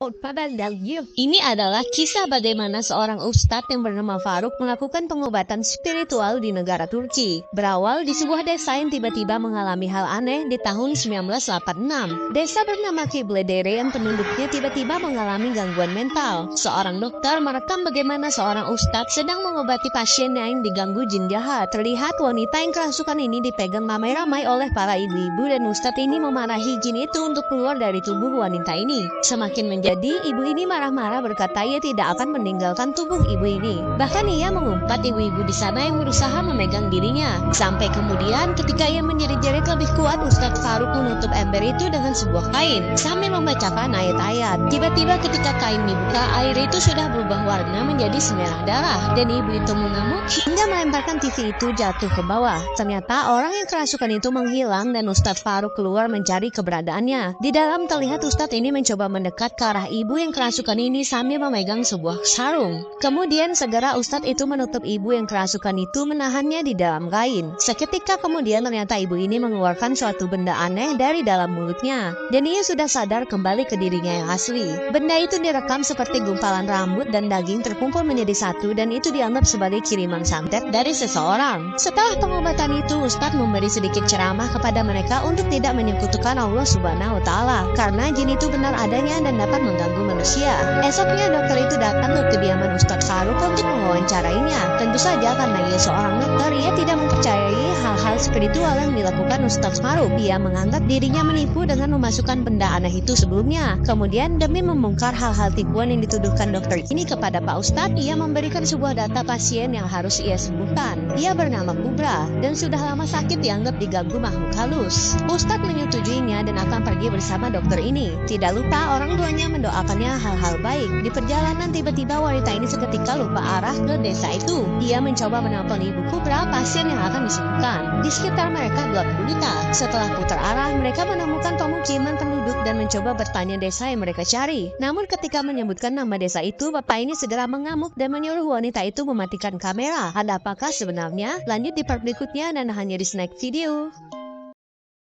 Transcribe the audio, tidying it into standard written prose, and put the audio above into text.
Ini adalah kisah bagaimana seorang ustadz yang bernama Faruk melakukan pengobatan spiritual di negara Turki. Berawal di sebuah desa yang tiba-tiba mengalami hal aneh di tahun 1986. Desa bernama Kibledere yang penduduknya tiba-tiba mengalami gangguan mental. Seorang dokter merekam bagaimana seorang ustadz sedang mengobati pasien yang diganggu jin jahat. Terlihat wanita yang kerasukan ini dipegang ramai-ramai oleh para ibu-ibu dan ustadz ini memarahi jin itu untuk keluar dari tubuh wanita ini. Semakin menjadi, ibu ini marah-marah berkata ia tidak akan meninggalkan tubuh ibu ini. Bahkan ia mengumpat ibu-ibu di sana yang berusaha memegang dirinya. Sampai kemudian ketika ia menjerit-jerit lebih kuat, Ustadz Faruk menutup ember itu dengan sebuah kain sambil membacakan ayat-ayat. Tiba-tiba ketika kain dibuka, air itu sudah berubah warna menjadi semerah darah dan ibu itu mengamuk hingga melemparkan TV itu jatuh ke bawah. Ternyata orang yang kerasukan itu menghilang dan Ustadz Faruk keluar mencari keberadaannya. Di dalam terlihat Ustadz ini mencoba mendekat ke arah ibu yang kerasukan ini sambil memegang sebuah sarung. Kemudian segera Ustadz itu menutup ibu yang kerasukan itu, menahannya di dalam kain. Seketika kemudian ternyata ibu ini mengeluarkan suatu benda aneh dari dalam mulutnya dan ia sudah sadar kembali ke dirinya yang asli. Benda itu direkam seperti gumpalan rambut dan daging terkumpul menjadi satu dan itu dianggap sebagai kiriman santet dari seseorang. Setelah pengobatan itu Ustadz memberi sedikit ceramah kepada mereka untuk tidak menyekutukan Allah Subhanahu wa Ta'ala karena jin itu benar adanya dan dapat mengganggu manusia. Esoknya dokter itu datang ke kediaman Ustadz Faruk untuk mewawancarainya. Tentu saja karena ia seorang dokter, ia tidak mempercayai hal-hal spiritual yang dilakukan Ustadz Faruk. Ia menganggap dirinya menipu dengan memasukkan benda aneh itu sebelumnya. Kemudian demi membongkar hal-hal tipuan yang dituduhkan dokter ini kepada Pak Ustadz, ia memberikan sebuah data pasien yang harus ia sembuhkan. Ia bernama Kubra dan sudah lama sakit dianggap diganggu makhluk halus. Ustadz menyetujuinya dan akan pergi bersama dokter ini. Tidak lupa orang tuanya mendoakannya hal-hal baik. Di perjalanan tiba-tiba wanita ini seketika lupa arah ke desa itu. Ia mencoba menelpon ibu Kubra, pasien yang akan disembuhkan. Di sekitar mereka gelap gulita. Setelah putar arah, mereka menemukan pemukiman penduduk dan mencoba bertanya desa yang mereka cari. Namun ketika menyebutkan nama desa itu, bapak ini segera mengamuk dan menyuruh wanita itu mematikan kamera. Ada apakah sebenarnya? Lanjut di part berikutnya dan hanya di Snack Video.